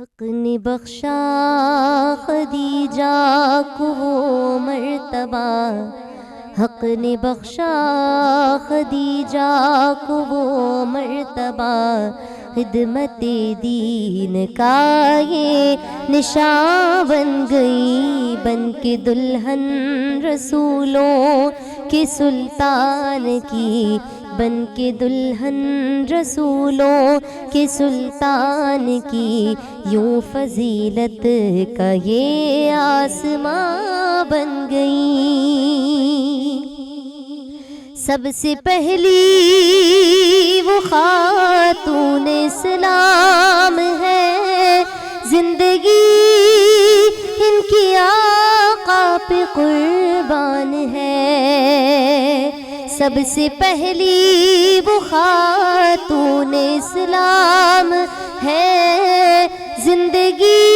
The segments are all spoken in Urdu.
حق نے بخشا خدیجہ کو وہ مرتبہ، حق نے بخشا خدیجہ کو وہ مرتبہ، خدمت دین کا یہ نشان بن گئی، بن کے دلہن رسولوں کے سلطان کی، بن کے دلہن رسولوں کے سلطان کی، یوں فضیلت کا یہ آسماں بن گئی۔ سب سے پہلی وہ خاتون اسلام ہے، زندگی ان کی آقا پہ قربان ہے۔ سب سے پہلی وہ خاتون اسلام ہے، زندگی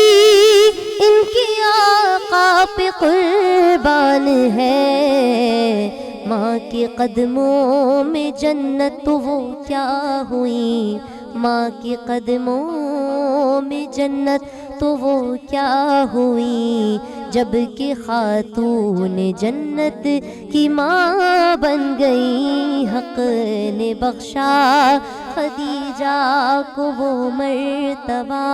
ان کی آقا پہ قربان ہے۔ ماں کے قدموں میں جنت تو وہ کیا ہوئی، ماں کے قدموں میں جنت تو وہ کیا ہوئی، جب کہ خاتون جنت کی ماں بن گئی۔ حق نے بخشا خدیجہ کو وہ مرتبہ،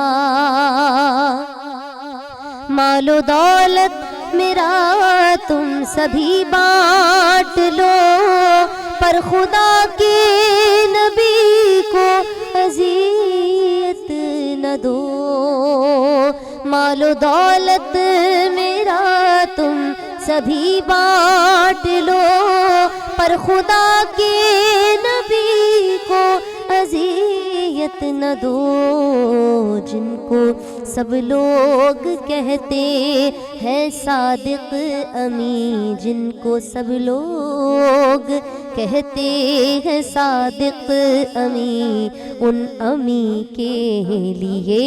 مال و دولت میرا تم سبھی بانٹ لو، پر خدا کے نبی کو اذیت نہ دو۔ مال و دولت میرا تم سبھی بانٹ لو، پر خدا کے نبی کو اذیت نہ دو۔ جن کو سب لوگ کہتے ہیں صادق امی، جن کو سب لوگ کہتے ہیں صادق امی، ان امی کے لیے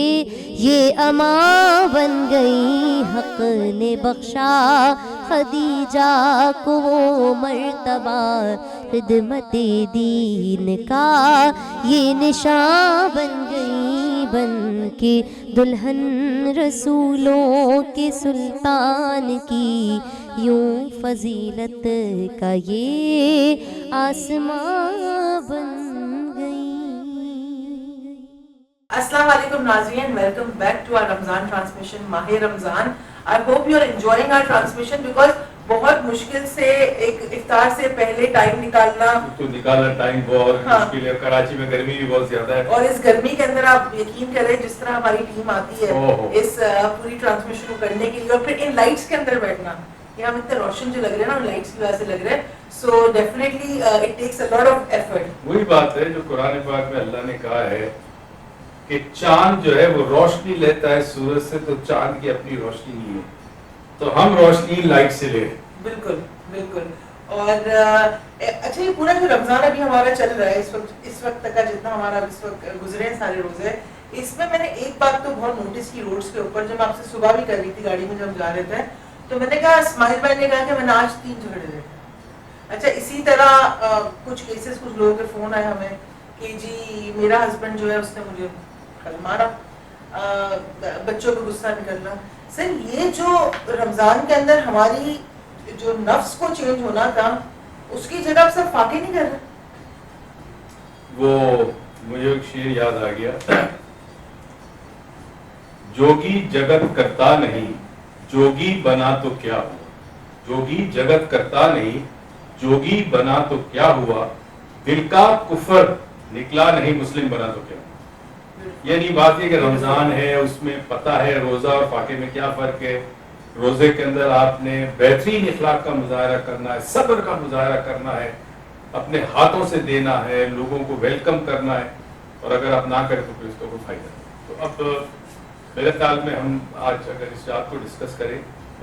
یہ اماں بن گئی۔ حق نے بخشا خدیجہ کو وہ مرتبہ، خدمت دین کا یہ نشان بن گئی، بن کے دلہن رسولوں کے سلطان کی، یوں فضیلت کا یہ آسماں بن گئی۔ السلام علیکم ناظرین، welcome back to our Ramzan transmission ماہ Ramzan. I hope you are enjoying our transmission because بہت مشکل سے ایک افطار سے پہلے ٹائم نکالنا ٹائم بہت مشکل ہے، کراچی میں گرمی بھی بہت زیادہ ہے، اور اس گرمی کے اندر آپ یقین کریں جس طرح ہماری ٹیم آتی ہے اس پوری ٹرانسمیشن کو کرنے کے لیے، اور پھر ان لائٹس کے اندر بیٹھنا، یہ ہم اتنے روشن جو لگ رہے ہیں نا لائٹس کی وجہ سے لگ رہے ہیں، so definitely it takes a lot of effort. وہی بات ہے جو قرآن پاک میں اللہ نے کہا ہے کہ چاند جو ہے وہ روشنی لیتا ہے سورج سے، تو چاند کی اپنی روشنی نہیں ہے، تو ہم روشنی لائٹ سے لے رہے ہیں۔ بالکل بالکل۔ اور اچھا یہ پورا جو رمضان ابھی ہمارا چل رہا ہے اس وقت تک کا جتنا ہمارا اس وقت گزرے ہیں سارے روزے، اس میں نے ایک بات تو بہت نوٹس کی روڈس کے اوپر، جو میں آپ سے صبح بھی کر رہی تھی گاڑی میں جب جا رہے تھے، تو میں نے کہا اسماعیل بھائی نے کہا کہ میں نے آج 3 جھگڑے دیکھے۔ اچھا اسی طرح کچھ کیسز کچھ لوگوں کے فون آئے ہمیں کہ جی میرا ہسبینڈ جو ہے اس نے مجھے کل مارا، بچوں پہ غصہ نکلنا۔ سر یہ جو رمضان کے اندر ہماری جو نفس کو چینج ہونا تھا اس کی جگہ سب فاقے نہیں کر رہے۔ وہ مجھے ایک شعر یاد آ گیا، جوگی جگت کرتا نہیں جوگی بنا تو کیا ہوا، جوگی جگت کرتا نہیں جوگی بنا تو کیا ہوا، دل کا کفر نکلا نہیں مسلم بنا تو کیا ہوا۔ یعنی بات یہ کہ رمضان ہے، اس میں پتہ ہے روزہ اور فاقے میں کیا فرق ہے۔ روزے کے اندر آپ نے بہترین اخلاق کا مظاہرہ کرنا ہے، صبر کا مظاہرہ کرنا ہے، اپنے ہاتھوں سے دینا ہے، لوگوں کو ویلکم کرنا ہے، اور اگر آپ نہ کریں تو پھر اس کا کوئی فائدہ نہیں۔ تو اب میرے خیال میں ہم آج اگر اس بات کو ڈسکس کریں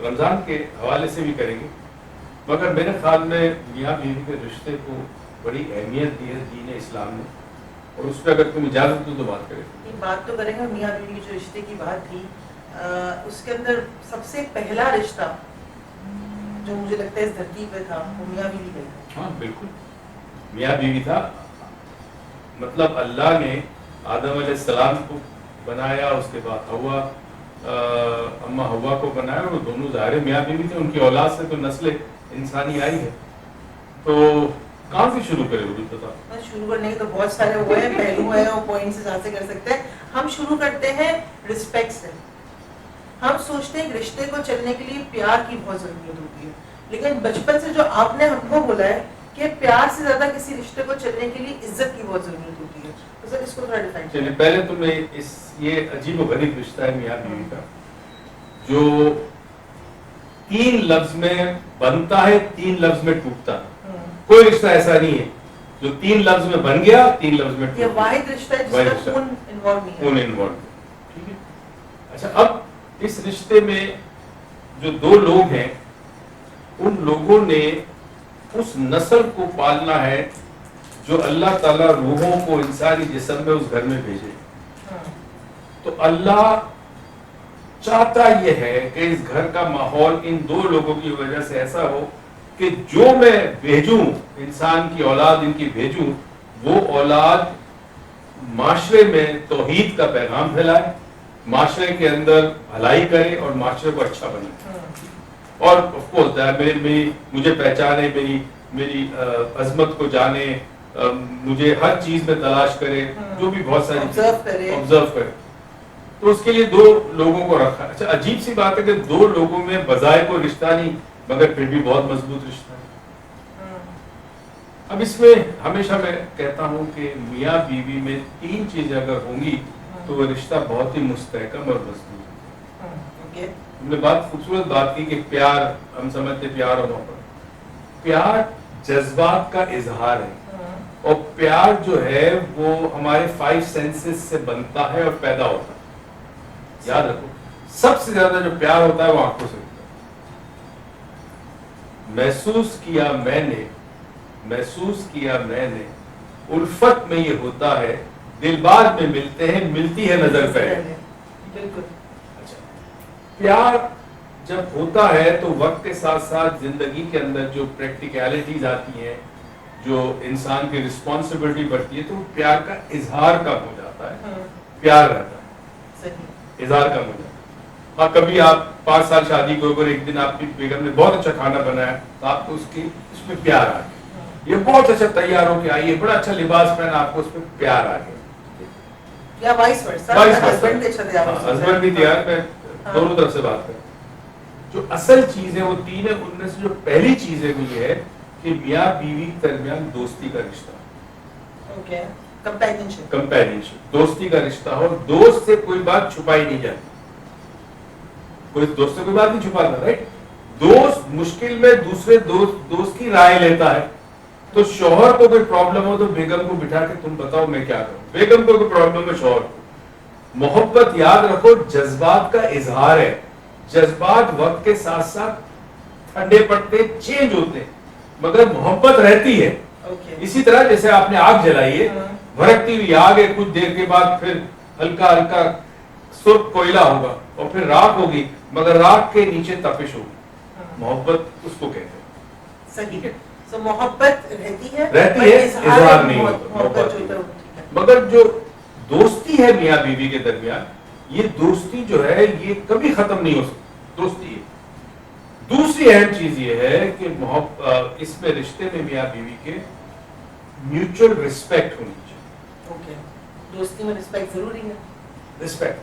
رمضان کے حوالے سے بھی کریں گے، مگر میرے خیال میں میاں بیوی کے رشتے کو بڑی اہمیت دی ہے دین اسلام نے، اور اس پہ اگر تم اجازت دو تو بات کریں۔ بات تو کریں گے میاں بیوی جو رشتے کی بات تھی، اس کے اندر سب سے پہلا رشتہ جو مجھے لگتا ہے اس دھرتی پہ تھا وہ میاں بیوی کا تھا۔ ہاں بالکل میاں بیوی تھا، مطلب اللہ نے آدم علیہ السلام کو بنایا, اس کے بعد ہوا اما ہوا کو بنایا, اور دونوں ظاہر میاں بیوی تھے, ان کی اولاد سے تو نسل انسانی آئی ہے. تو کہاں سے شروع کرے وہ بھی بتا. شروع کرنے کے تو بہت سارے ہوئے ہیں, پہلو ہیں اور پوائنٹ سے سے کر سکتے ہیں. ہم شروع کرتے ہیں رسپیکٹ سے. ہم سوچتے ہیں کہ رشتے کو چلنے کے لیے پیار کی بہت ضرورت ہوتی ہے, لیکن بچپن سے جو آپ نے ہم کو بولا ہے کہ پیار سے زیادہ کسی رشتے کو چلنے کے لیے عزت کی بہت ضرورت ہوتی ہے, تو سر اس کو تھوڑا ڈیفائن چلیے. پہلے تو میں یہ عجیب و غریب رشتہ ہے میاں بیوی کا, جو 3 لفظ میں بنتا ہے, 3 لفظ میں ٹوٹتا ہے. کوئی رشتہ ایسا نہیں ہے جو 3 لفظ میں بن گیا 3 لفظ میں ٹوٹ گیا. یہ واحد رشتہ ہے جس میں خون انوالو نہیں ہے. خون انوالو. ٹھیک ہے. اچھا, اب اس رشتے میں جو 2 لوگ ہیں, ان لوگوں نے اس نسل کو پالنا ہے جو اللہ تعالیٰ روحوں کو انسانی جسم میں اس گھر میں بھیجے. تو اللہ چاہتا یہ ہے کہ اس گھر کا ماحول ان 2 لوگوں کی وجہ سے ایسا ہو کہ جو میں بھیجوں, انسان کی اولاد ان کی بھیجوں, وہ اولاد معاشرے میں توحید کا پیغام پھیلائے, معاشرے کے اندر بھلائی کرے اور معاشرے کو اچھا بنائے. اور آف کورس مجھے پہچانے, میری عظمت کو جانے, مجھے ہر چیز میں تلاش کرے, جو بھی بہت ساری آبزرو کرے. تو اس کے لیے 2 لوگوں کو رکھا. اچھا, عجیب سی بات ہے کہ 2 لوگوں میں بظاہر کوئی رشتہ نہیں, مگر پھر بھی بہت مضبوط رشتہ ہے. اب اس میں ہمیشہ میں کہتا ہوں کہ میاں بیوی میں 3 چیزیں اگر ہوں گی تو وہ رشتہ بہت ہی مستحکم اور مضبوط ہے. ہم نے بات خوبصورت بات کی کہ پیار, ہم سمجھتے پیار اور محبت. پیار جذبات کا اظہار ہے, اور پیار جو ہے وہ ہمارے 5 سینسز سے بنتا ہے اور پیدا ہوتا ہے. یاد رکھو, سب سے زیادہ جو پیار ہوتا ہے وہ آنکھوں سے ہوتا ہے. محسوس کیا میں نے الفت میں یہ ہوتا ہے, دل بعد میں ملتے ہیں, ملتی ہے نظر پہلے. بالکل. پیار جب ہوتا ہے تو وقت کے ساتھ ساتھ زندگی کے اندر جو پریکٹیکلٹیز آتی ہیں, جو انسان کی رسپانسبلٹی بڑھتی ہے, تو پیار کا اظہار کم ہو جاتا ہے, پیار رہتا ہے, اظہار کم ہو جاتا ہے. ہاں, کبھی آپ 5 سال شادی کو اگر ایک دن آپ کی بیگم نے بہت اچھا کھانا بنایا تو آپ کو اس میں پیار آ گیا. یہ بہت اچھا تیار ہو کے آئی ہے, بڑا اچھا لباس پہنا, آپ کو اس میں پیار آ گیا. یا وائس ورسا, ہسبینڈ بھی تیار. میں دونوں طرف سے بات کریں. جو اصل چیز ہے وہ 3 ہے. ان میں سے جو پہلی چیز ہے وہ یہ ہے کہ میاں بیوی کے درمیان دوستی کا رشتہ, کمپینینشپ, دوستی کا رشتہ ہو. دوست سے کوئی بات چھپائی نہیں جاتی, کوئی دوست سے کوئی بات نہیں چھپاتا, رائٹ. دوست مشکل میں دوسرے دوست کی رائے لیتا ہے. تو شوہر کو کوئی پرابلم ہو تو بیگم کو بٹھا کے تم بتاؤ میں کیا کروں, بیگم کو کوئی پرابلم ہے شوہر کو. محبت یاد رکھو جذبات کا اظہار ہے. جذبات وقت کے ساتھ ساتھ ٹھنڈے پڑتے, چینج ہوتے ہیں, مگر محبت رہتی ہے. اسی طرح جیسے آپ نے آگ جلائی ہے, بھڑکتی ہوئی آگ ہے, کچھ دیر کے بعد پھر ہلکا ہلکا سرخ کوئلہ ہوگا اور پھر راکھ ہوگی, مگر راکھ کے نیچے تپش ہوگی. محبت اس کو کہتے ہیں. صحیح ہے. تو محبت رہتی ہے, اظہار نہیں ہوتا. مگر جو دوستی ہے میاں بیوی کے درمیان, یہ دوستی جو ہے یہ کبھی ختم نہیں ہو سکتی. دوستی ہے. دوسری اہم چیز یہ ہے کہ اس میں رشتے میں میاں بیوی کے میوچل رسپیکٹ ہونی چاہیے. دوستی میں رسپیکٹ ضروری ہے. رسپیکٹ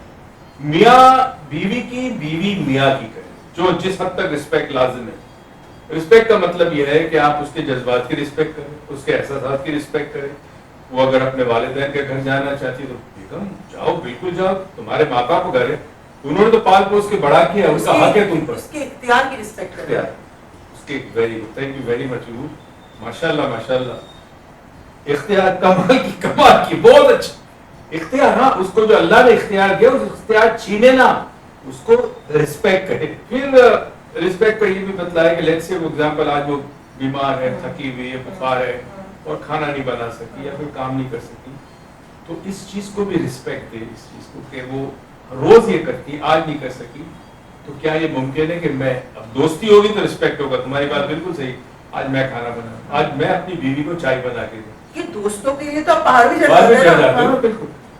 میاں بیوی کی, بیوی میاں کی کرے, جو جس حد تک رسپیکٹ لازم ہے. رسپیکٹ کا مطلب یہ ہے کہ آپ اس کے جذبات کی رسپیکٹ کریں, اس کے احساسات کی رسپیکٹ کریں. وہ اگر اپنے والدین کے گھر جانا چاہتی تو بیگم جاؤ, بالکل جاؤ, تمہارے ماں باپ کو گھر ہے, انہوں نے تو پال پوس کے بڑا کیا, اس کا حق ہے تم پر. اس کے اختیار کی رسپیکٹ کریں. اس کے very good, thank you very much. ماشاءاللہ ماشاءاللہ, اختیار کمال کی, بہت اچھا اختیار. ہاں, اس کو جو اللہ نے اختیار دیا اس اختیار چھینے نہ, اس کو رسپیکٹ کرے. پھر رسپیکٹ کا یہ بھی بتلایا کہ لیٹس سے وہ ایگزامپل, آج وہ بیمار ہے, تھکی ہوئی ہے, بخار ہے اور کھانا نہیں بنا سکی یا پھر کام نہیں کر سکی, تو اس چیز کو بھی رسپیکٹ دے, اس چیز کو کہ وہ روز یہ کرتی, آج نہیں کر سکی, تو کیا یہ ممکن ہے کہ میں, اب دوستی ہوگی تو رسپیکٹ ہوگا. تمہاری بات بالکل صحیح, آج میں کھانا بنا, آج میں اپنی بیوی کو چائے بنا کے دوں. کہ دوستوں کے لیے تو آپ باہر بھی جاتے ہو. بالکل.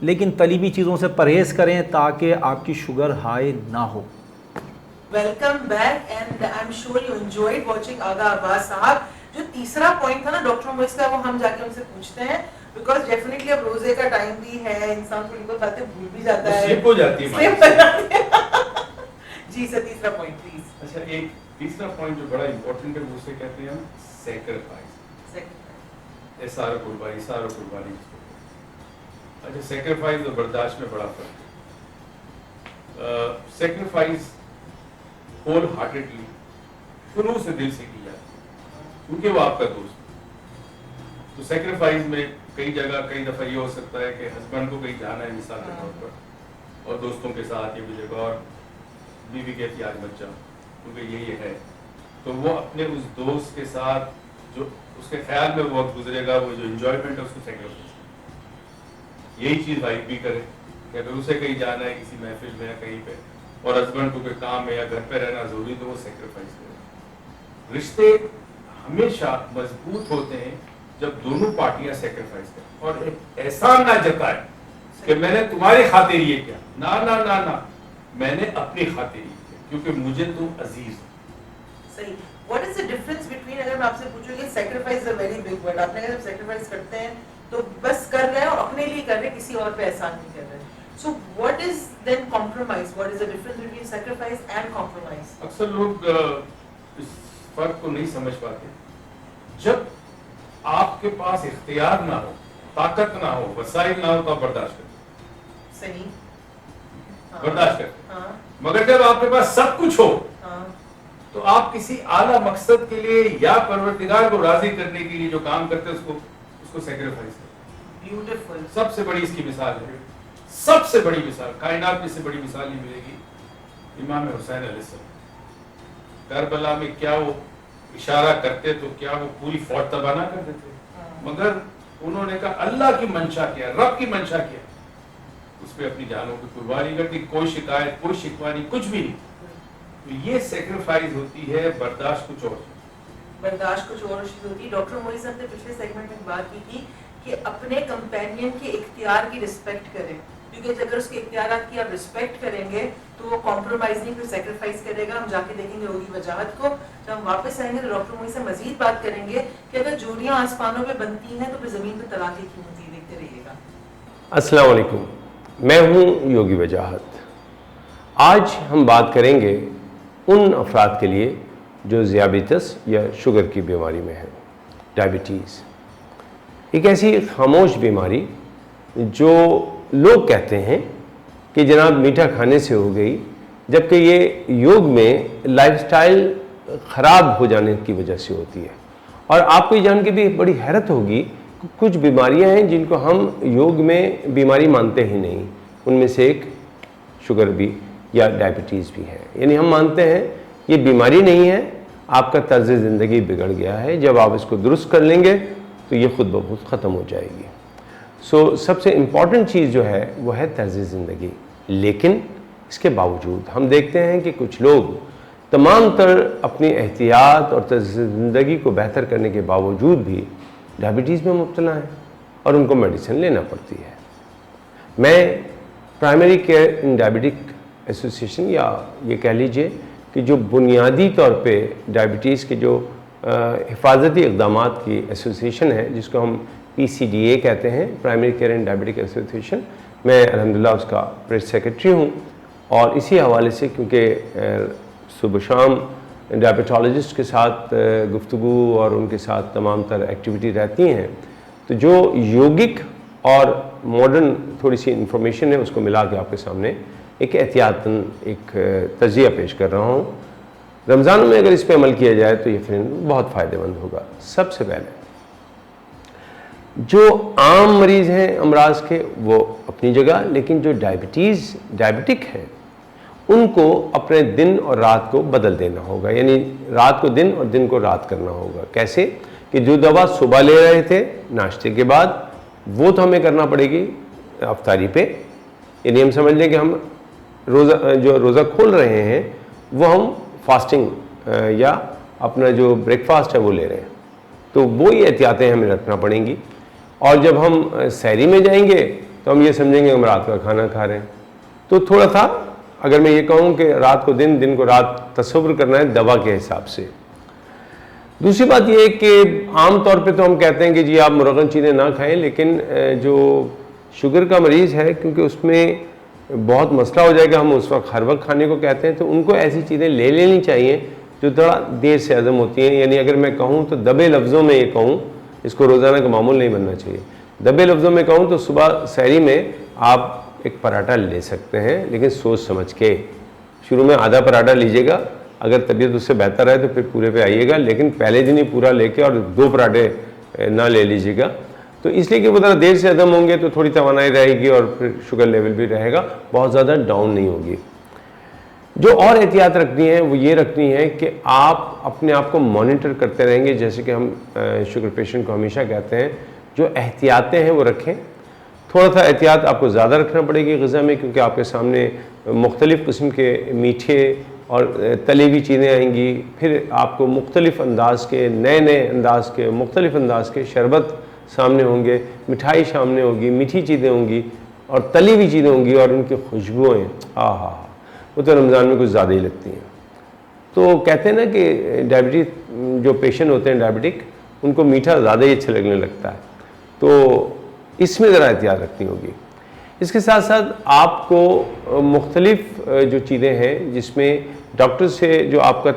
لیکن تلیبی چیزوں سے پرہیز کریں تاکہ آپ کی شوگر ہائی نہ ہو. Welcome back and I am sure you enjoyed watching Agha Abbas Sahab. جو تیسرا پوائنٹ تھا نا ڈاکٹر موئز کا, وہ ہم جا کے ان سے پوچھتے ہیں, بیکاز ڈیفینیٹلی اب روزے کا ٹائم بھی ہے, انسان تھوڑی بہت باتیں بھول بھی جاتا ہے, سلپ ہو جاتی ہے. جی سر تیسرا پوائنٹ پلیز. اچھا, ایک تیسرا پوائنٹ جو بڑا امپورٹنٹ ہے وہ اسے کہتے ہیں ہم سیکریفائس. سارا قربانی. اچھا, سیکریفائس اور برداشت میں بڑا فرق ہے. سیکریفائس ہول ہارٹیڈلی شروع سے دل سے کی جاتی ہے کیونکہ وہ آپ کا دوست ہے. تو سیکریفائس میں کئی جگہ کئی دفعہ یہ ہو سکتا ہے کہ ہسبینڈ کو کہیں جانا ہے مثال کے طور پر, اور دوستوں کے ساتھ یہ جگہ, اور بیوی کہتی ہے آج مت جاؤ کیونکہ یہ ہے, تو وہ اپنے اس دوست کے ساتھ جو اس کے خیال میں وقت گزرے گا, وہ جو انجوائمنٹ ہے اس کو سیکریفائس. یہی چیز وائف بھی کرے کہ اگر اسے کہیں جانا ہے کسی محفل میں یا کہیں پہ, اور ہسبینڈ کو کوئی کام ہے یا گھر پہ رہنا ضروری, تو وہ سیکریفائس کرے. رشتے ہمیشہ مضبوط ہوتے ہیں جب دونوں پارٹیاں سیکریفائس کریں اور ایک احسان نہ جتائے کہ میں نے تمہاری خاطر یہ کیا. نہ, میں نے اپنی خاطر یہ کیا کیونکہ مجھے تم عزیز ہو. صحیح. What is the difference between, اگر میں آپ سے پوچھوں کہ sacrifice is a very big word, آپ نے اگر sacrifice کرتے ہیں تو بس کر رہے ہیں اور اپنے لیے کر رہے ہیں, کسی اور پہ احسان نہیں کر رہے. So what is then compromise? What is the difference between sacrifice and compromise? اکثر لوگ اس فرق کو نہیں سمجھ پاتے. جب آپ کے پاس اختیار نہ ہو, طاقت نہ ہو, وسائل نہ ہو, تو آپ برداشت کرتے. صحیح, برداشت کرتے. مگر جب آپ کے پاس سب کچھ ہو تو آپ کسی اعلیٰ مقصد کے لیے یا پروردگار کو راضی کرنے کے لیے جو کام کرتے ہیں اس کو سیکریفائس کرتے. بیوٹیفل. سب سے بڑی اس کی مثال ہے, سب سے بڑی مثال, کائنات میں سے بڑی مثال نہیں ملے گی, امام حسین علیہ السلام. کربلا میں کیا وہ اشارہ کرتے تو کیا وہ پوری فوج تباہ نہ کر دیتے, مگر انہوں نے کہا اللہ کی منشا کیا, رب کی منشا کیا, اس پہ اپنی جانوں کی قربانی کر دی. کوئی شکایت, کوئی شکوہ نہیں, کچھ بھی نہیں. تو یہ سیکریفائز ہوتی ہے. برداشت کچھ اور چیز ہوتی ہے. ڈاکٹر موئی صاحب نے پچھلے سیگمنٹ میں بات کی تھی کہ اپنے کمپینین کے اختیار کی رسپیکٹ کریں, کیونکہ اگر اس کے اختیارات کی آپ رسپیکٹ کریں گے تو وہ کمپرومائز نہیں, پھر سیکریفائز کرے گا. ہم جا کے دیکھیں گے ہوگی وجاہت کو. جب ہم واپس آئیں گے تو ڈاکٹر موئی سے مزید بات کریں گے کہ اگر جوڑیاں آسمانوں پہ بنتی ہیں تو پھر زمین پہ طلاقیں کیوں ہوتی ہے. دیکھتے رہیے گا. السلام علیکم, میں ہوں یوگی وجاہت. آج ہم بات کریں گے ان افراد کے لیے جو ذیابیطس یا شوگر کی بیماری میں ہیں. ڈائبٹیز ایک ایسی خاموش بیماری جو لوگ کہتے ہیں کہ جناب میٹھا کھانے سے ہو گئی, جبکہ یہ یوگ میں لائف سٹائل خراب ہو جانے کی وجہ سے ہوتی ہے. اور آپ کو یہ جان کے بھی بڑی حیرت ہوگی کہ کچھ بیماریاں ہیں جن کو ہم یوگ میں بیماری مانتے ہی نہیں. ان میں سے ایک شوگر بھی یا ڈائبٹیز بھی ہے. یعنی ہم مانتے ہیں یہ بیماری نہیں ہے, آپ کا طرز زندگی بگڑ گیا ہے, جب آپ اس کو درست کر لیں گے تو یہ خود بخود ختم ہو جائے گی. سب سے امپورٹنٹ چیز جو ہے وہ ہے طرز زندگی. لیکن اس کے باوجود ہم دیکھتے ہیں کہ کچھ لوگ تمام تر اپنی احتیاط اور طرز زندگی کو بہتر کرنے کے باوجود بھی ڈائبٹیز میں مبتلا ہیں اور ان کو میڈیسن لینا پڑتی ہے. میں primary care in diabetic association, یا یہ کہہ لیجئے کہ جو بنیادی طور پہ ڈائبٹیز کے جو حفاظتی اقدامات کی ایسوسیشن ہے, جس کو ہم PCDA کہتے ہیں, primary care and diabetic association, میں الحمدللہ اس کا پریس سیکرٹری ہوں. اور اسی حوالے سے کیونکہ صبح شام ڈائبٹالوجسٹ کے ساتھ گفتگو اور ان کے ساتھ تمام تر ایکٹیویٹی رہتی ہیں, تو جو یوگک اور ماڈرن تھوڑی سی انفارمیشن ہے اس کو ملا کے آپ کے سامنے ایک احتیاطاً ایک تجزیہ پیش کر رہا ہوں. رمضان میں اگر اس پہ عمل کیا جائے تو یہ فرینڈ بہت فائدہ مند ہوگا. سب سے پہلے جو عام مریض ہیں امراض کے وہ اپنی جگہ, لیکن جو ڈائبٹک ہیں ان کو اپنے دن اور رات کو بدل دینا ہوگا. یعنی رات کو دن اور دن کو رات کرنا ہوگا. کیسے کہ جو دوا صبح لے رہے تھے ناشتے کے بعد, وہ تو ہمیں کرنا پڑے گی افطاری پہ. یعنی ہم سمجھ لیں کہ ہم روزہ کھول رہے ہیں وہ ہم فاسٹنگ یا اپنا جو بریک فاسٹ ہے وہ لے رہے ہیں, تو وہی احتیاطیں ہمیں رکھنا پڑیں گی. اور جب ہم سحری میں جائیں گے تو ہم یہ سمجھیں گے ہم رات کا کھانا کھا رہے ہیں. تو تھوڑا تھا اگر میں یہ کہوں کہ رات کو دن، دن کو رات تصور کرنا ہے دوا کے حساب سے. دوسری بات یہ ہے کہ عام طور پہ تو ہم کہتے ہیں کہ جی آپ مرغن چیزیں نہ کھائیں، لیکن جو شوگر کا مریض ہے کیونکہ اس میں بہت مسئلہ ہو جائے گا، ہم اس وقت ہر وقت کھانے کو کہتے ہیں، تو ان کو ایسی چیزیں لے لینی چاہیے جو تھوڑا دیر سے ہضم ہوتی ہیں. یعنی اگر میں کہوں تو دبے لفظوں میں یہ کہوں، اس کو روزانہ کا معمول نہیں بننا چاہیے. دبے لفظوں میں کہوں تو صبح سحری میں آپ ایک پراٹھا لے سکتے ہیں، لیکن سوچ سمجھ کے. شروع میں آدھا پراٹھا لیجیے گا، اگر طبیعت اس سے بہتر ہے تو پھر پورے پہ آئیے گا، لیکن پہلے دن ہی پورا لے کے اور 2 پراٹھے نہ لے لیجیے گا. تو اس لیے کہ وہ ذرا دیر سے ہضم ہوں گے تو تھوڑی توانائی رہے گی اور پھر شوگر لیول بھی رہے گا، بہت زیادہ ڈاؤن نہیں ہوگی. جو اور احتیاط رکھنی ہے وہ یہ رکھنی ہے کہ آپ اپنے آپ کو مانیٹر کرتے رہیں گے. جیسے کہ ہم شوگر پیشنٹ کو ہمیشہ کہتے ہیں جو احتیاطیں ہیں وہ رکھیں. تھوڑا سا احتیاط آپ کو زیادہ رکھنا پڑے گی غذا میں، کیونکہ آپ کے سامنے مختلف قسم کے میٹھے اور تلی ہوئی چیزیں آئیں گی. پھر آپ کو مختلف انداز کے، نئے نئے انداز کے، مختلف انداز کے شربت سامنے ہوں گے، مٹھائی سامنے ہوگی، میٹھی چیزیں ہوں گی اور تلی ہوئی چیزیں ہوں گی، اور ان کی خوشبوئیں وہ تو رمضان میں کچھ زیادہ ہی لگتی ہیں. تو کہتے ہیں نا کہ ڈائبٹیز جو پیشنٹ ہوتے ہیں ڈائبٹک، ان کو میٹھا زیادہ ہی اچھا لگنے لگتا ہے. تو اس میں ذرا احتیاط رکھنی ہوگی. اس کے ساتھ ساتھ آپ کو مختلف جو چیزیں ہیں جس میں ڈاکٹر سے جو آپ کا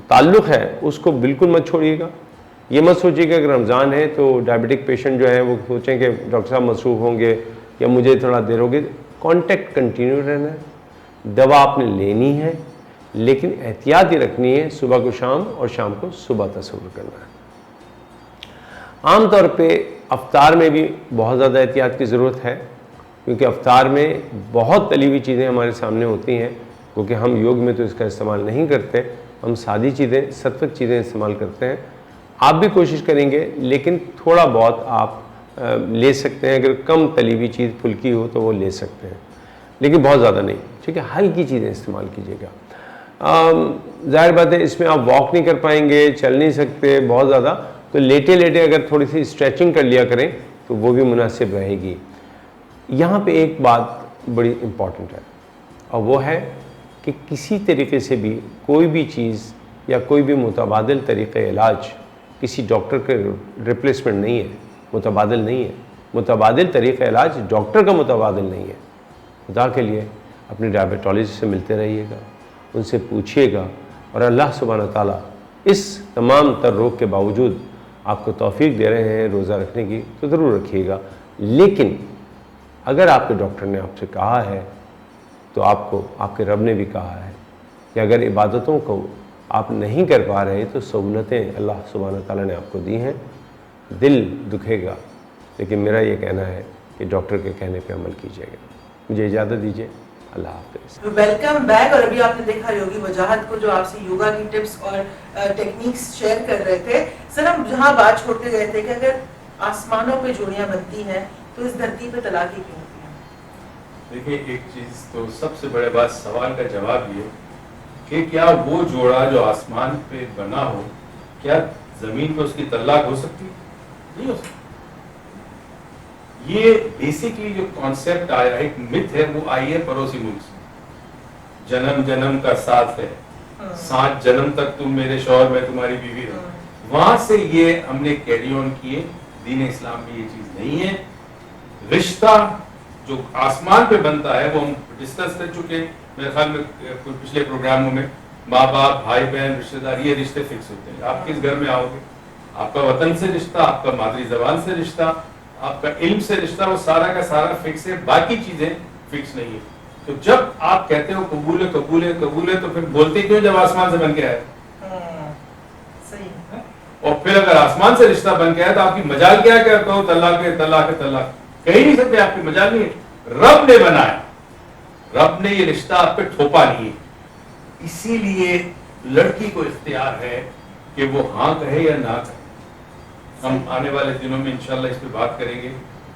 تعلق ہے اس کو بالکل مت چھوڑیے گا. یہ مت سوچیے کہ اگر رمضان ہے تو ڈائبٹک پیشنٹ جو ہیں وہ سوچیں کہ ڈاکٹر صاحب مصروف ہوں گے یا مجھے تھوڑا دیر ہوگی. کانٹیکٹ کنٹینیو رہنا ہے، دوا آپ نے لینی ہے، لیکن احتیاط یہ رکھنی ہے صبح کو شام اور شام کو صبح تصور کرنا ہے. عام طور پہ افطار میں بھی بہت زیادہ احتیاط کی ضرورت ہے، کیونکہ افطار میں بہت تلی ہوئی چیزیں ہمارے سامنے ہوتی ہیں، کیونکہ ہم یوگ میں تو اس کا استعمال نہیں کرتے، ہم سادی چیزیں، ستوک چیزیں استعمال کرتے ہیں. آپ بھی کوشش کریں گے، لیکن تھوڑا بہت آپ لے سکتے ہیں. اگر کم تلی ہوئی چیز پھلکی ہو تو وہ لے سکتے ہیں، لیکن بہت زیادہ نہیں. ٹھیک ہے، ہلکی چیزیں استعمال کیجیے گا. ظاہر بات ہے اس میں آپ واک نہیں کر پائیں گے، چل نہیں سکتے بہت زیادہ، تو لیٹے لیٹے اگر تھوڑی سی اسٹریچنگ کر لیا کریں تو وہ بھی مناسب رہے گی. یہاں پہ ایک بات بڑی امپورٹنٹ ہے، اور وہ ہے کہ کسی طریقے سے بھی کوئی بھی چیز یا کوئی بھی متبادل طریقہ علاج کسی ڈاکٹر کے ریپلیسمنٹ نہیں ہے، متبادل نہیں ہے. متبادل طریقہ علاج ڈاکٹر کا متبادل نہیں ہے. خدا کے لیے اپنے ڈائبٹالوجسٹ سے ملتے رہیے گا، ان سے پوچھیے گا، اور اللہ سبحانہ تعالیٰ اس تمام تر روگ کے باوجود آپ کو توفیق دے رہے ہیں روزہ رکھنے کی، تو ضرور رکھیے گا. لیکن اگر آپ کے ڈاکٹر نے آپ سے کہا ہے تو آپ کو آپ کے رب نے بھی کہا ہے کہ اگر عبادتوں کو آپ نہیں کر پا رہے تو سہولتیں اللہ سبحانہ تعالیٰ نے آپ کو دی ہیں. دل دکھے گا، لیکن میرا یہ کہنا ہے کہ ڈاکٹر کے کہنے پہ عمل کیجیے گا. مجھے اجازت دیجیے. اللہ حافظ. Welcome back. اور ابھی آپ نے دیکھا یوگی وجاہت کو جو آپ سے یوگا کی ٹپس اور ٹیکنیکس شیئر کر رہے تھے. سر ہم جہاں بات چھوڑتے گئے تھے کہ اگر آسمانوں پہ جوڑیاں بنتی ہیں تو اس دھرتی پہ طلاقیں کیوں ہوتی ہیں؟ دیکھیں ایک چیز تو سب سے بڑے بات سوال کا جواب یہ کہ کیا وہ جوڑا جو آسمان پہ بنا ہو کیا زمین پہ اس کی طلاق ہو سکتی؟ نہیں ہو سکتی. یہ بیسیکلی جو کانسیپٹ آیا ایک مت ہے، وہ آئی ہے پڑوسی ملک سے. جنم جنم کا ساتھ ہے، 7 جنم تک تم میرے شوہر میں تمہاری بیوی رہو. وہاں سے یہ ہم نے کیری آن کیے. دین اسلام میں یہ چیز نہیں ہے. رشتہ جو آسمان پہ بنتا ہے وہ ہم ڈسکس کر چکے میرے خیال میں پچھلے پروگراموں میں. ماں باپ، بھائی بہن، رشتہ دار، یہ رشتے فکس ہوتے ہیں. آپ کس گھر میں آؤ گے، آپ کا وطن سے رشتہ، آپ کا مادری زبان سے رشتہ، آپ کا علم سے رشتہ، وہ سارا کا سارا فکس ہے. باقی چیزیں فکس نہیں ہے. تو جب آپ کہتے ہو قبول ہے قبول ہے قبول ہے، تو پھر بولتے کیوں جب آسمان سے بن کے آئے؟ اور پھر اگر آسمان سے رشتہ بن کے آئے تو آپ کی مجال کیا ہے کہ کہو طلاق ہے طلاق ہے طلاق؟ کہہ نہیں سکتے، آپ کی مجال نہیں ہے. رب نے بنایا، رب نے یہ رشتہ آپ پہ تھوپا نہیں ہے. اسی لیے لڑکی کو اختیار ہے کہ وہ ہاں کہے یا نہ کہے. ہم آنے والے دنوں میں انشاءاللہ اس پہ بات کریں گے.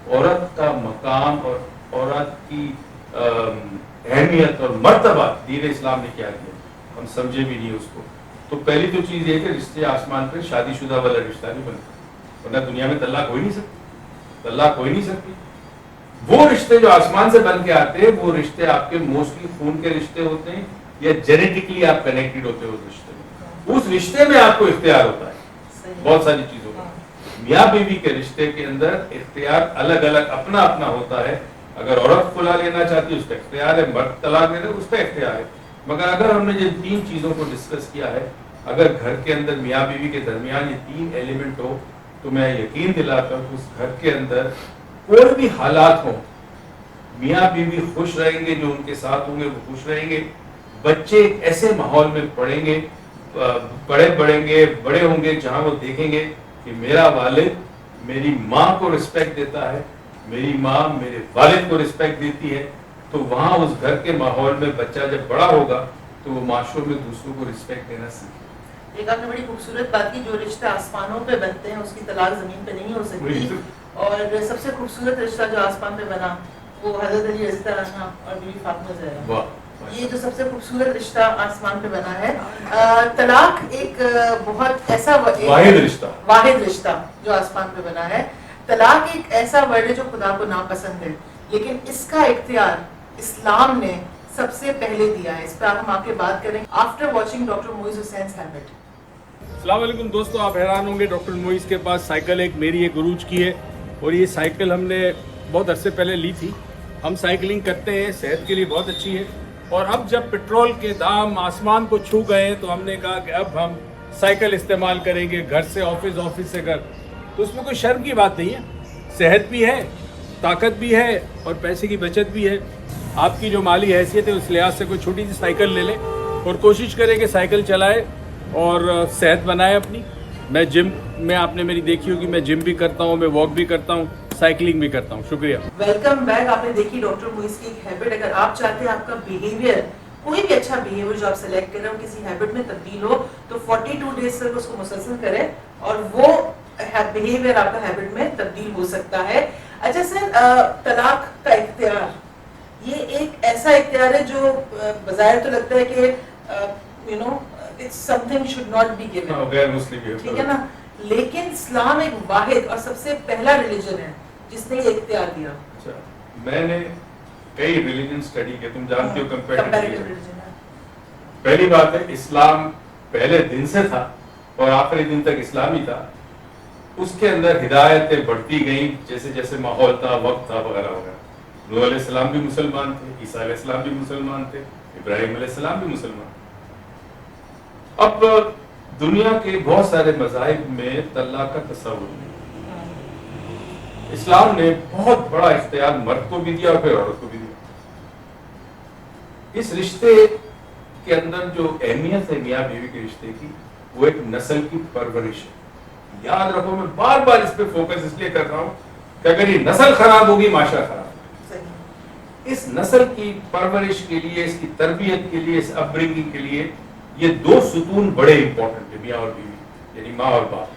عورت کا مقام اور عورت کی اہمیت اور مرتبہ دین اسلام نے کیا کیا، ہم سمجھے بھی نہیں اس کو. تو پہلی تو چیز یہ کہ رشتے آسمان پہ شادی شدہ والا رشتہ نہیں بنتا، ورنہ دنیا میں طلاق ہو ہی نہیں سکتی. طلاق ہو ہی نہیں سکتی. وہ رشتے جو آسمان سے بن کے آتے ہیں وہ رشتے آپ کے موسٹلی خون کے رشتے ہوتے ہیں یا جینیٹکلی آپ کنیکٹڈ ہوتے ہیں اس رشتے میں. اس رشتے میں آپ کو اختیار ہوتا ہے بہت ساری چیزوں کا. میاں بیوی کے رشتے کے اندر اختیار الگ الگ اپنا اپنا ہوتا ہے. اگر عورت کھلا لینا چاہتی ہے اس کا اختیار ہے, مرد طلاق دینا اس کا اختیار ہے. مگر اگر ہم نے جن 3 چیزوں کو ڈسکس کیا ہے, اگر گھر کے اندر میاں بیوی کے درمیان یہ 3 ایلیمنٹ ہو تو میں یقین دلاتا ہوں کہ اس گھر کے اندر کوئی بھی حالات ہوں میاں بیوی خوش رہیں گے, جو ان کے ساتھ ہوں گے وہ خوش رہیں گے. بچے ایک ایسے ماحول میں پڑھیں گے, بڑے ہوں گے جہاں وہ دیکھیں گے کہ میرا والد میری ماں کو رسپیکٹ دیتا ہے, میری ماں میرے والد کو رسپیکٹ دیتی ہے. تو وہاں اس گھر کے ماحول میں بچہ جب بڑا ہوگا تو وہ معاشروں میں دوسروں کو رسپیکٹ دینا سیکھے. ایک آپ نے بڑی خوبصورت بات کی, جو رشتے آسمانوں پہ بنتے ہیں اس کی طلاق زمین پہ نہیں ہو سکتی. اور سب سے خوبصورت رشتہ جو آسمان پہ بنا وہ حضرت علی رضی اللہ عنہ اور بیوی فاطمہ زہرا, یہ جو سب سے خوبصورت رشتہ آسمان پہ بنا ہے. طلاق ایک بہت ایسا واحد رشتہ جو آسمان پہ بنا ہے. طلاق ایک ایسا ورڈ ہے جو خدا کو ناپسند ہے, لیکن اس کا اختیار اسلام نے سب سے پہلے دیا ہے. اس پہ ہم آپ کے بات کریں آفٹر واچنگ ڈاکٹر موئز حسین's ہیبٹ. السلام علیکم دوستو, آپ حیران ہوں گے ڈاکٹر موئز کے پاس سائیکل ایک میری ایک عروج کی ہے, اور یہ سائیکل ہم نے بہت عرصے پہلے لی تھی. ہم سائیکلنگ کرتے ہیں, صحت کے لیے بہت اچھی ہے, اور اب جب پیٹرول کے دام آسمان کو چھو گئے تو ہم نے کہا کہ اب ہم سائیکل استعمال کریں گے, گھر سے آفس, آفس سے گھر. تو اس میں کوئی شرم کی بات نہیں ہے, صحت بھی ہے, طاقت بھی ہے, اور پیسے کی بچت بھی ہے. آپ کی جو مالی حیثیت ہے اس لحاظ سے کوئی چھوٹی سی سائیکل لے لیں اور کوشش کریں کہ سائیکل چلائے اور صحت بنائے اپنی. میں جم میں آپ نے میری دیکھی ہوگی, میں جم بھی کرتا ہوں, میں واک بھی کرتا ہوں, سائیکلنگ بھی کرتا ہوں. شکریہ. Welcome back. آپ نے دیکھی ڈاکٹر موئز کی ایک ہیبٹ. اگر آپ چاہتے ہیں آپ کا بیہیویئر, کوئی بھی اچھا بیہیویئر جو آپ سلیکٹ کر رہے ہو کسی ہیبٹ میں تبدیل ہو, تو 42 ڈیز تک اس کو مسلسل کریں اور وہ بیہیویئر آپ کا ہیبٹ میں تبدیل ہو سکتا ہے. اچھا سر, طلاق کا اختیار یہ ایک ایسا اختیار ہے جو بظاہر تو لگتا ہے کہ you know it's something should not be given, غیر مسلم, ٹھیک ہے نا, لیکن اسلام ایک واحد اور سب سے پہلا ریلیجن ہے جس نے یہ اختیار دیا. اچھا, میں نے کئی ریلیجن اسٹڈی کیے, تم جانتے ہو کمپیریٹیو ریلیجن. پہلی بات ہے اسلام پہلے دن سے تھا اور آخری دن تک اسلامی تھا. اس کے اندر ہدایتیں بڑھتی گئیں جیسے جیسے ماحول تھا, وقت تھا, وغیرہ وغیرہ. نوح علیہ السلام بھی مسلمان تھے, عیسیٰ علیہ السلام بھی مسلمان تھے, ابراہیم علیہ السلام بھی مسلمان. اب دنیا کے بہت سارے مذاہب میں طلاق کا تصور نہیں. اسلام نے بہت بڑا اختیار مرد کو بھی دیا اور پھر عورت کو بھی دیا. اس رشتے کے اندر جو اہمیت ہے میاں بیوی کے رشتے کی, وہ ایک نسل کی پرورش ہے. یاد رکھو, میں بار بار اس پہ فوکس اس لیے کر رہا ہوں کہ اگر یہ نسل خراب ہوگی معاشرہ خراب ہوگا. اس نسل کی پرورش کے لیے, اس کی تربیت کے لیے, اس اپ برنگنگ کے لیے یہ 2 ستون بڑے امپورٹنٹ ہیں, میاں اور بیوی, یعنی ماں اور باپ.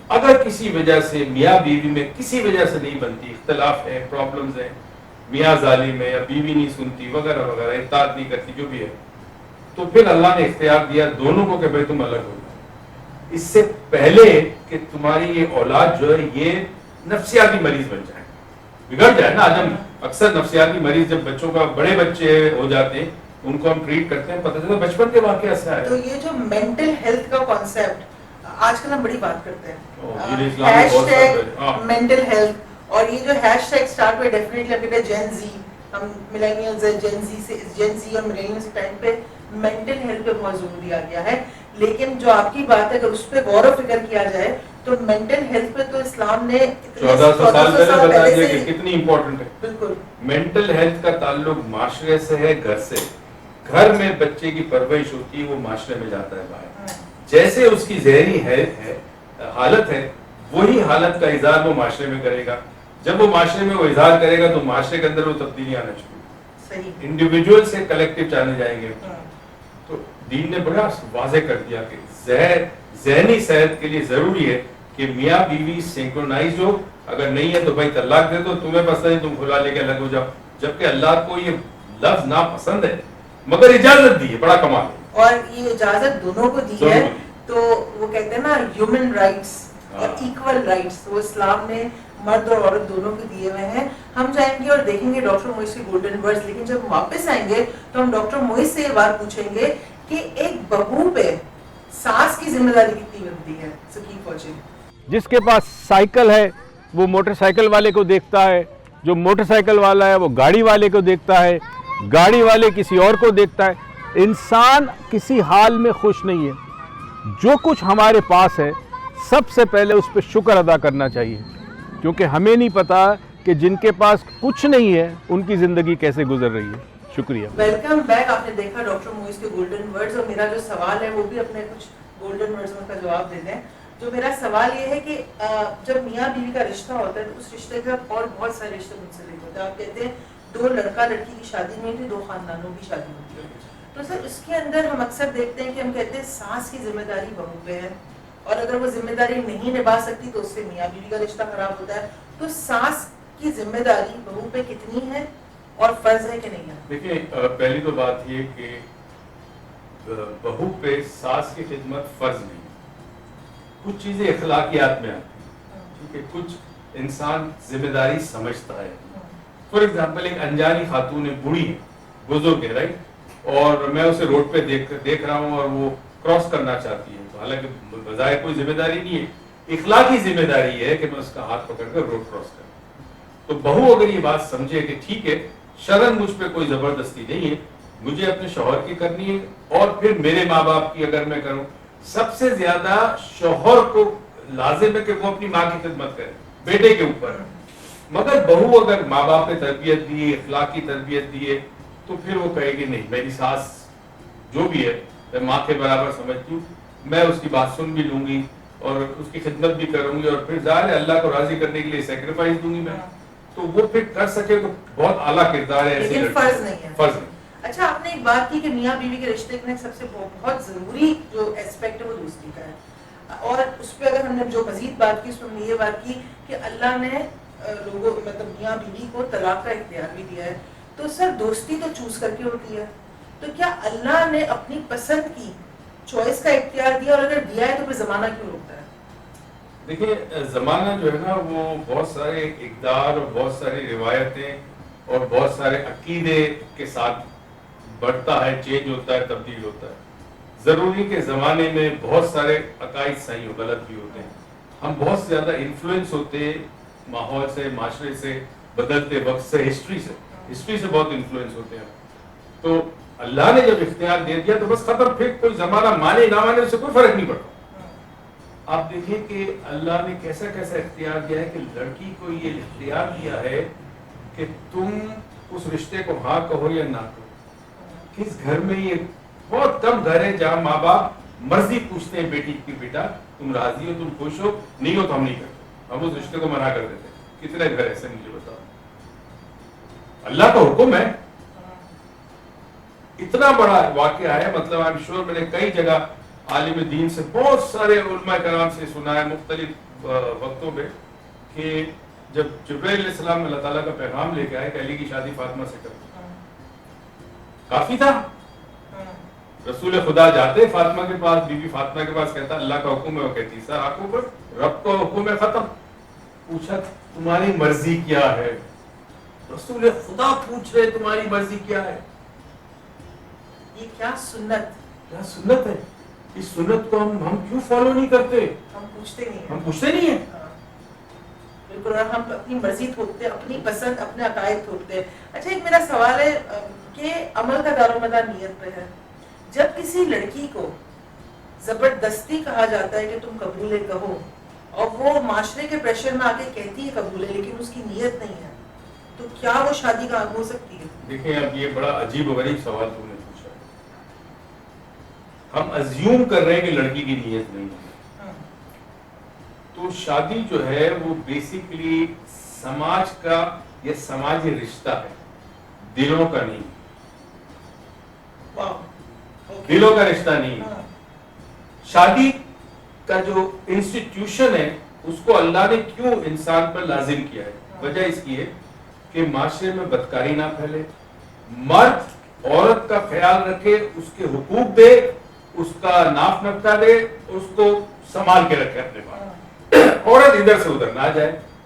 اگر کسی وجہ سے میاں بیوی میں کسی وجہ سے نہیں بنتی, اختلاف ہے, پرابلمز ہیں, میاں ظالم ہے یا بیوی نہیں سنتی وغیرہ وغیرہ, اطاعت نہیں کرتی, جو بھی ہے, تو پھر اللہ نے اختیار دیا دونوں کو کہ بھائی تم الگ ہو. اس سے پہلے کہ تمہاری یہ اولاد جو ہے یہ نفسیاتی مریض بن جائے, بگڑ جائے نا. آج ہم اکثر نفسیاتی مریض جب بچوں کا, بڑے بچے ہو جاتے ہیں ان کو ہم ٹریٹ کرتے ہیں, پتہ چلتا بچپن کے واقعہ سے آیا. تو یہ جو مینٹل ہیلتھ کا کانسیپٹ آج کل ہم بڑی بات کرتے ہیں, مینٹل ہیلتھ, اور یہ جو ہیش ٹیگ اسٹارٹ ہوئے ڈیفینیٹلی ہم کہتے ہیں جین زی, ہم ملینیلز ہیں, جین زی اور ملینیلز ٹائم پہ مینٹل ہیلتھ پہ بہت زور دیا گیا ہے. لیکن جو آپ کی بات ہے اگر اس پہ غور و فکر کیا جائے تو مینٹل ہیلتھ پہ تو اسلام نے 1400 سال پہلے بتا دیا کہ کتنی امپورٹنٹ ہے. بالکل, مینٹل ہیلتھ کا تعلق معاشرے سے ہے, گھر سے. گھر میں بچے کی پرورش ہوتی ہے, وہ معاشرے میں جاتا ہے باہر. جیسے اس کی ذہنی حالت ہے وہی حالت کا اظہار وہ معاشرے میں کرے گا. جب وہ معاشرے میں وہ اظہار کرے گا تو معاشرے کے اندر وہ تبدیلی آنا چاہیے, انڈیویجول سے کلیکٹیو جانے جائیں گے. تو دین نے بڑا واضح کر دیا کہ ذہنی صحت کے لیے ضروری ہے کہ میاں بیوی سینکرونائز ہو. اگر نہیں ہے تو بھائی طلاق دے دو, تمہیں پسند ہے تم کھلا لے کے الگ ہو جاؤ. جبکہ اللہ کو یہ لفظ ناپسند ہے مگر اجازت دی ہے, بڑا کمال ہے. اور یہ اجازت دونوں کو دی ہے. تو وہ کہتے ہیں نا ہیومن رائٹس اور ایکول رائٹس, وہ اسلام نے مرد اور عورت دونوں کے دیے ہوئے ہیں. ہم جائیں گے اور دیکھیں گے ڈاکٹر موئز کے گولڈن ورڈز, لیکن جب واپس آئیں گے تو ہم ڈاکٹر موئز سے یہ بات پوچھیں گے کہ ایک بہو پہ ساس کی ذمہ داری کتنی بنتی ہے. ثقیف فوجی. جس کے پاس سائیکل ہے وہ موٹر سائیکل والے کو دیکھتا ہے, جو موٹر سائیکل والا ہے وہ گاڑی والے کو دیکھتا ہے, گاڑی والے کسی اور کو دیکھتا ہے. انسان کسی حال میں خوش نہیں ہے. جو کچھ ہمارے پاس ہے سب سے پہلے اس پہ شکر ادا کرنا چاہیے, کیونکہ ہمیں نہیں پتا کہ جن کے پاس کچھ نہیں ہے ان کی زندگی کیسے گزر رہی ہے. شکریہ. Welcome back. آپ نے دیکھا ڈاکٹر موئز کے گولڈن ورڈز, اور میرا جو سوال ہے وہ بھی اپنے کچھ گولڈن ورڈز میں کا جواب دے دیں. جو میرا سوال یہ ہے کہ جب میاں بیوی کا رشتہ ہوتا ہے تو اس رشتے کا اور بہت سارے رشتے منسلک ہوتے ہیں. آپ کہتے ہیں دو لڑکا لڑکی کی شادی نہیں ہوتی, دو خاندانوں کی شادی ہوتی ہے. تو سر اس کے اندر ہم اکثر دیکھتے ہیں کہ ہم کہتے ہیں ساس کی ذمہ داری بہو پہ ہے, اور اگر وہ ذمہ داری نہیں نبھا سکتی تو اس سے میاں بیوی کا رشتہ خراب ہوتا ہے. تو ساس کی ذمہ داری بہو پہ کتنی ہے اور فرض ہے کہ نہیں ہے؟ دیکھیں, پہلی تو بات یہ کہ بہو پہ ساس کی خدمت فرض نہیں. کچھ چیزیں اخلاقیات میں آتی ہیں, ٹھیک ہے, کچھ انسان ذمہ داری سمجھتا ہے. فار ایگزامپل ایک انجانی خاتون ہے, بوڑھی ہے, بزرگ ہے, رائٹ, اور میں اسے روڈ پہ دیکھ رہا ہوں اور وہ کراس کرنا چاہتی ہے, حالانکہ بظاہر کوئی ذمہ داری نہیں ہے, اخلاقی ذمہ داری ہے کہ میں اس کا ہاتھ پکڑ کر روڈ کراس کروں. تو بہو اگر یہ بات سمجھے کہ ٹھیک ہے شرعاً مجھ پہ کوئی زبردستی نہیں ہے, مجھے اپنے شوہر کی کرنی ہے اور پھر میرے ماں باپ کی اگر میں کروں, سب سے زیادہ شوہر کو لازم ہے کہ وہ اپنی ماں کی خدمت کرے, بیٹے کے اوپر. مگر بہو اگر ماں باپ نے تربیت دی, اخلاقی تربیت دی ہے, تو پھر وہ کہے گی نہیں, میری ساس جو بھی ہے میں ماں کے برابر سمجھتی ہوں, میں اس کی بات سن بھی لوں گی اور اس کی خدمت بھی کروں گی, اور پھر ظاہر ہے اللہ کو راضی کرنے کے لیے سیکریفائس دوں گی میں. تو وہ پھر کر سکے تو بہت اعلیٰ کردار ہے, لیکن فرض نہیں ہے. فرض نہیں. اچھا, آپ نے ایک بات کی کہ میاں بیوی کے رشتے میں سب سے بہت ضروری جو ایسپیکٹ ہے وہ دوستی کا ہے, اور اس پہ اگر ہم نے جو مزید بات کی اس میں ہم نے یہ بات کی کہ اللہ نے لوگوں مطلب میاں بیوی کو طلاق کا اختیار بھی دیا ہے. تو سر دوستی تو چوز کر کے ہوتی ہے, تو کیا اللہ نے اپنی پسند کی چوائس کا اختیار دیا, اور اگر دیا ہے تو پھر زمانہ کیوں روکتا ہے؟ دیکھیں, زمانہ جو ہے نا وہ بہت سارے اقدار اور بہت ساری روایتیں اور بہت سارے عقیدے کے ساتھ بڑھتا ہے, چینج ہوتا ہے, تبدیل ہوتا ہے. ضروری کہ زمانے میں بہت سارے عقائد صحیح و غلط بھی ہوتے ہیں. ہم بہت زیادہ انفلوئنس ہوتے ہیں ماحول سے, معاشرے سے, بدلتے وقت سے, ہسٹری سے بہت انفلوئنس ہوتے ہیں. تو اللہ نے جب اختیار دے دیا تو بس ختم, پھر کوئی زمانہ مانے نہ مانے اس سے کوئی فرق نہیں پڑتا. آپ دیکھیں کہ اللہ نے کیسا کیسا اختیار دیا ہے کہ لڑکی کو یہ اختیار دیا ہے کہ تم اس رشتے کو ہاں کہو یا نہ کہو. کس گھر میں یہ بہت کم گھر ہے جہاں ماں باپ مرضی پوچھتے ہیں بیٹی کی, بیٹا تم راضی ہو, تم خوش ہو, نہیں ہو تو ہم نہیں کرتے, ہم اس رشتے کو منع کر دیتے ہیں. کتنے گھر ایسے مجھے بتاؤ. اللہ کا حکم ہے. اتنا بڑا واقعہ ہے, مطلب I'm sure میں نے کئی جگہ عالم دین سے, بہت سارے علماء کرام سے سنا ہے مختلف وقتوں پہ کہ جب جبرائیل علیہ السلام اللہ تعالیٰ کا پیغام لے کے آئے کہ علی کی شادی فاطمہ سے کرو, کافی تھا. رسول خدا جاتے فاطمہ کے پاس, بی بی فاطمہ کے پاس, کہتا اللہ کا حکم ہے, وہ کہتی سر آنکھوں پر رب کا حکم ہے, ختم. پوچھا تمہاری مرضی کیا ہے؟ رسول خدا پوچھ رہے تمہاری مرضی کیا ہے؟ یہ کیا سنت ہے. اس سنت کو ہم کیوں فالو نہیں کرتے؟ ہم پوچھتے نہیں ہیں. ہم پوچھتے نہیں ہیں. بالکل, اور ہم اپنی مرضی تھوپتے, اپنی پسند, اپنے عقائد تھوپتے. اچھا, ایک میرا سوال ہے کہ عمل کا دار و مدار نیت پہ ہے. جب کسی لڑکی کو زبردستی کہا جاتا ہے کہ تم قبول کہو, اور وہ معاشرے کے پریشر میں آ کے کہتی ہے قبول ہے لیکن اس کی نیت نہیں ہے, تو کیا وہ شادی کا ہو سکتی ہے؟ دیکھیں, اب یہ بڑا عجیب و غریب سوال تم نے پوچھا. ہم ازیوم کر رہے ہیں کہ لڑکی کی نیت نہیں ہے. تو شادی جو ہے وہ بیسیکلی سماج کا یا سماجی رشتہ ہے, دلوں کا نہیں. دلوں کا رشتہ نہیں. شادی کا جو انسٹیٹیوشن ہے اس کو اللہ نے کیوں انسان پر لازم کیا ہے؟ وجہ اس کی ہے کہ معاشرے میں بدکاری نہ پھیلے, مرد عورت کا خیال رکھے, اس کے حقوق دے, اس کا ناف نقطہ دے, اس کو سنبھال کے رکھے اپنے پاس, عورت ادھر سے ادھر نہ جائے.